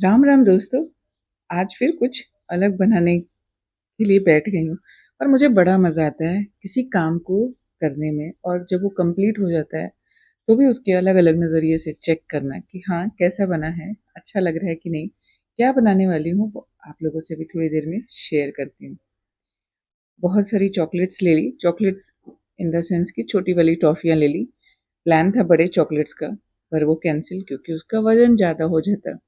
राम राम दोस्तों। आज फिर कुछ अलग बनाने के लिए बैठ गई हूँ और मुझे बड़ा मज़ा आता है किसी काम को करने में। और जब वो कंप्लीट हो जाता है तो भी उसके अलग अलग नज़रिए से चेक करना कि हाँ कैसा बना है, अच्छा लग रहा है कि नहीं। क्या बनाने वाली हूँ वो आप लोगों से भी थोड़ी देर में शेयर करती हूँ। बहुत सारी चॉकलेट्स ले ली, चॉकलेट्स इन द सेंस की छोटी वाली टॉफ़ियाँ ले ली। प्लान था बड़े चॉकलेट्स का, पर वो कैंसिल क्योंकि उसका वज़न ज़्यादा हो जाता।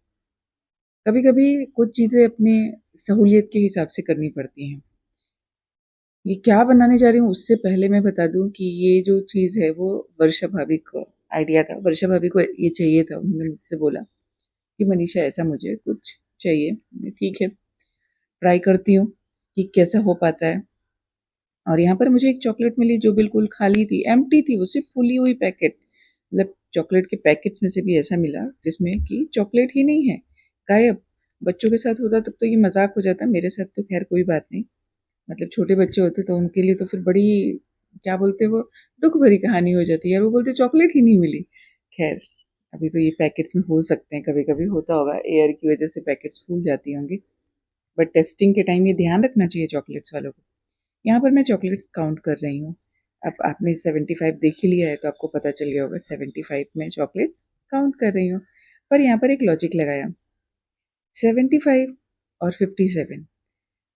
कभी कभी कुछ चीज़ें अपने सहूलियत के हिसाब से करनी पड़ती हैं। ये क्या बनाने जा रही हूँ उससे पहले मैं बता दूं कि ये जो चीज़ है वो वर्षा भाभी को आइडिया था। वर्षा भाभी को ये चाहिए था, उन्होंने मुझसे बोला कि मनीषा ऐसा मुझे कुछ चाहिए। ठीक है, ट्राई करती हूँ कि कैसा हो पाता है। और यहाँ पर मुझे एक चॉकलेट मिली जो बिल्कुल खाली थी, एम्प्टी थी, वो सिर्फ फूली हुई पैकेट। मतलब चॉकलेट के पैकेट्स में से भी ऐसा मिला जिसमें कि चॉकलेट ही नहीं है, गायब। बच्चों के साथ होता तब तो ये मजाक हो जाता, मेरे साथ तो खैर कोई बात नहीं। मतलब छोटे बच्चे होते तो उनके लिए तो फिर बड़ी, क्या बोलते हैं वो, दुख भरी कहानी हो जाती है। और वो बोलते चॉकलेट ही नहीं मिली। खैर, अभी तो ये पैकेट्स में हो सकते हैं, कभी कभी होता होगा, एयर की वजह से पैकेट्स फूल जाती होंगी। बट टेस्टिंग के टाइम ये ध्यान रखना चाहिए चॉकलेट्स वालों को। यहाँ पर मैं चॉकलेट्स काउंट कर रही हूँ। अब आपने 75 देख ही लिया है तो आपको पता चल गया होगा 75 में चॉकलेट्स काउंट कर रही हूँ। पर यहाँ पर एक लॉजिक लगाया, 75 और 57,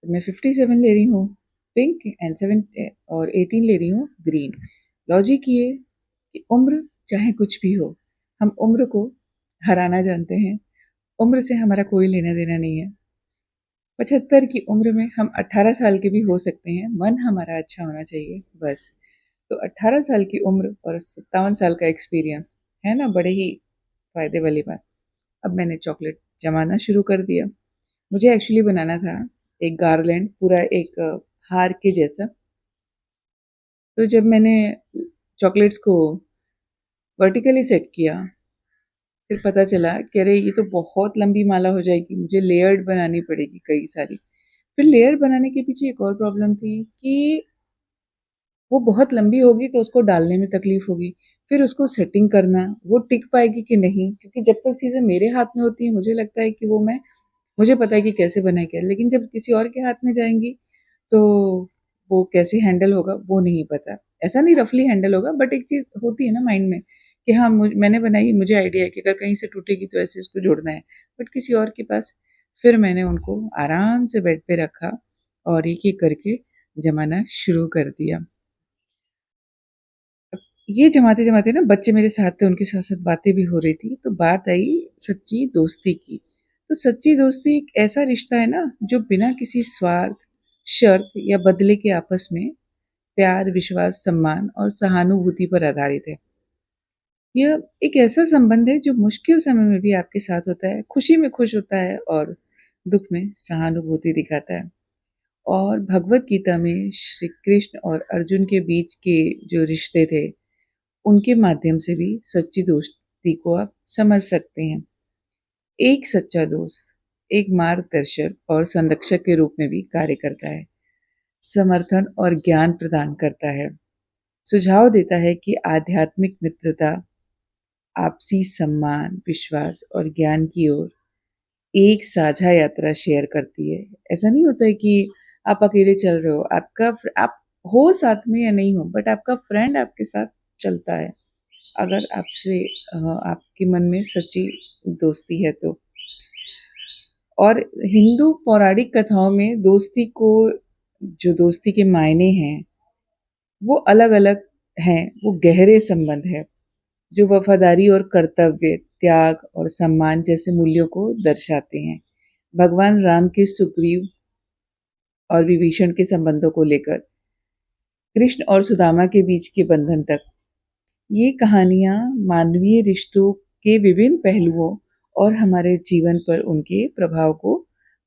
तो मैं 57 ले रही हूँ पिंक एंड 7 और 18 ले रही हूँ ग्रीन। लॉजिक ये कि उम्र चाहे कुछ भी हो, हम उम्र को हराना जानते हैं। उम्र से हमारा कोई लेना देना नहीं है। 75 की उम्र में हम 18 साल के भी हो सकते हैं, मन हमारा अच्छा होना चाहिए बस। तो 18 साल की उम्र और 57 साल का एक्सपीरियंस है ना, बड़े ही फायदे वाली बात। अब मैंने चॉकलेट जमाना शुरू कर दिया। मुझे एक्चुअली बनाना था एक गार्लैंड, पूरा एक हार के जैसा। तो जब मैंने चॉकलेट्स को वर्टिकली सेट किया, फिर पता चला कि अरे ये तो बहुत लंबी माला हो जाएगी, मुझे लेयर्ड बनानी पड़ेगी कई सारी। फिर लेयर बनाने के पीछे एक और प्रॉब्लम थी कि वो बहुत लंबी होगी तो उसको डालने में तकलीफ होगी। फिर उसको सेटिंग करना, वो टिक पाएगी कि नहीं, क्योंकि जब तक चीज़ें मेरे हाथ में होती हैं मुझे लगता है कि वो मैं, मुझे पता है कि कैसे बनाए क्या, लेकिन जब किसी और के हाथ में जाएंगी तो वो कैसे हैंडल होगा वो नहीं पता। ऐसा नहीं रफली हैंडल होगा, बट एक चीज़ होती है ना माइंड में कि हाँ मैंने बनाई, मुझे आइडिया है कि अगर कहीं से टूटेगी तो ऐसे इसको जोड़ना है, बट किसी और के पास। फिर मैंने उनको आराम से बेड पे रखा और एक एक करके जमाना शुरू कर दिया। ये जमाते जमाते ना बच्चे मेरे साथ थे, उनके साथ साथ बातें भी हो रही थी, तो बात आई सच्ची दोस्ती की। तो सच्ची दोस्ती एक ऐसा रिश्ता है ना जो बिना किसी स्वार्थ, शर्त या बदले के आपस में प्यार, विश्वास, सम्मान और सहानुभूति पर आधारित है। यह एक ऐसा संबंध है जो मुश्किल समय में भी आपके साथ होता है, खुशी में खुश होता है और दुख में सहानुभूति दिखाता है। और भगवत गीता में श्री कृष्ण और अर्जुन के बीच के जो रिश्ते थे, उनके माध्यम से भी सच्ची दोस्ती को आप समझ सकते हैं। एक सच्चा दोस्त एक मार्गदर्शक और संरक्षक के रूप में भी कार्य करता है, समर्थन और ज्ञान प्रदान करता है, सुझाव देता है कि आध्यात्मिक मित्रता आपसी सम्मान, विश्वास और ज्ञान की ओर एक साझा यात्रा शेयर करती है। ऐसा नहीं होता है कि आप अकेले चल रहे हो, आप हो साथ में या नहीं हो, बट आपका फ्रेंड आपके साथ चलता है, अगर आपसे आपके मन में सच्ची दोस्ती है तो। और हिंदू पौराणिक कथाओं में दोस्ती को, जो दोस्ती के मायने हैं वो अलग अलग हैं। वो गहरे संबंध है जो वफादारी और कर्तव्य, त्याग और सम्मान जैसे मूल्यों को दर्शाते हैं। भगवान राम के सुग्रीव और विभीषण के संबंधों को लेकर कृष्ण और सुदामा के बीच के बंधन तक, ये कहानियाँ मानवीय रिश्तों के विभिन्न पहलुओं और हमारे जीवन पर उनके प्रभाव को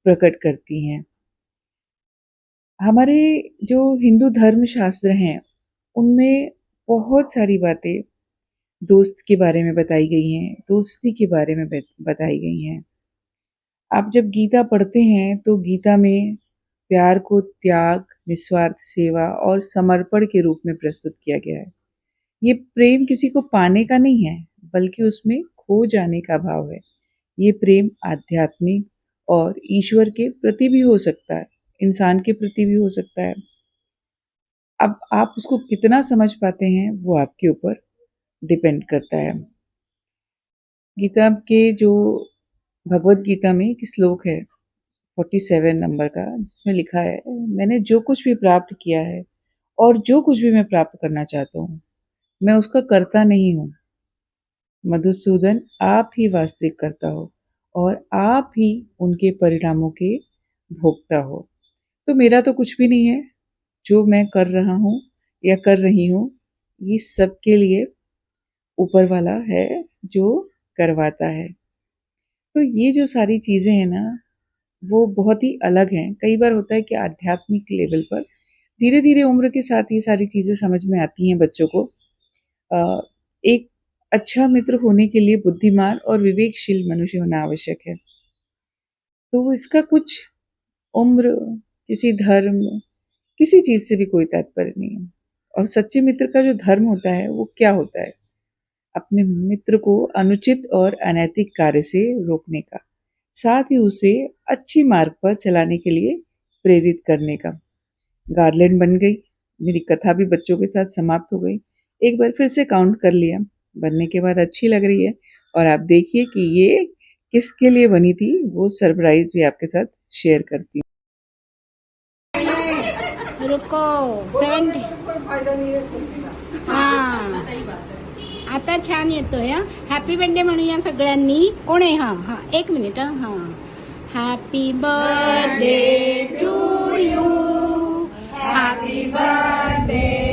प्रकट करती हैं। हमारे जो हिंदू धर्म शास्त्र हैं उनमें बहुत सारी बातें दोस्त के बारे में बताई गई हैं, दोस्ती के बारे में बताई गई हैं। आप जब गीता पढ़ते हैं तो गीता में प्यार को त्याग, निस्वार्थ सेवा और समर्पण के रूप में प्रस्तुत किया गया है। ये प्रेम किसी को पाने का नहीं है, बल्कि उसमें खो जाने का भाव है। ये प्रेम आध्यात्मिक और ईश्वर के प्रति भी हो सकता है, इंसान के प्रति भी हो सकता है। अब आप उसको कितना समझ पाते हैं वो आपके ऊपर डिपेंड करता है। गीता के जो भगवत गीता में एक श्लोक है 47 नंबर का, जिसमें लिखा है, मैंने जो कुछ भी प्राप्त किया है और जो कुछ भी मैं प्राप्त करना चाहता हूँ, मैं उसका कर्ता नहीं हूँ। मधुसूदन, आप ही वास्तविक कर्ता हो और आप ही उनके परिणामों के भोक्ता हो। तो मेरा तो कुछ भी नहीं है, जो मैं कर रहा हूँ या कर रही हूँ, ये सबके लिए ऊपर वाला है जो करवाता है। तो ये जो सारी चीज़ें हैं ना, वो बहुत ही अलग हैं। कई बार होता है कि आध्यात्मिक लेवल पर धीरे-धीरे उम्र के साथ ये सारी चीज़ें समझ में आती हैं बच्चों को। एक अच्छा मित्र होने के लिए बुद्धिमान और विवेकशील मनुष्य होना आवश्यक है। तो इसका कुछ उम्र, किसी धर्म, किसी चीज़ से भी कोई तात्पर्य नहीं है। और सच्चे मित्र का जो धर्म होता है, वो क्या होता है? अपने मित्र को अनुचित और अनैतिक कार्य से रोकने का, साथ ही उसे अच्छी मार्ग पर चलाने के लिए प्रेरित करने का। गार्लिन बन गई। मेरी कथा भी बच्चों के साथ समाप्त हो गई। एक बार फिर से काउंट कर लिया, बनने के बाद अच्छी लग रही है। और आप देखिए कि ये किसके लिए बनी थी, वो सरप्राइज भी आपके साथ शेयर करती हूँ। रुको 70 हा आता छान येतोय हा. हॅपी बर्थडे म्हणूया सगळ्यांनी. कोण आहे? हा हा एक मिनिट. हा happy birthday to you, happy birthday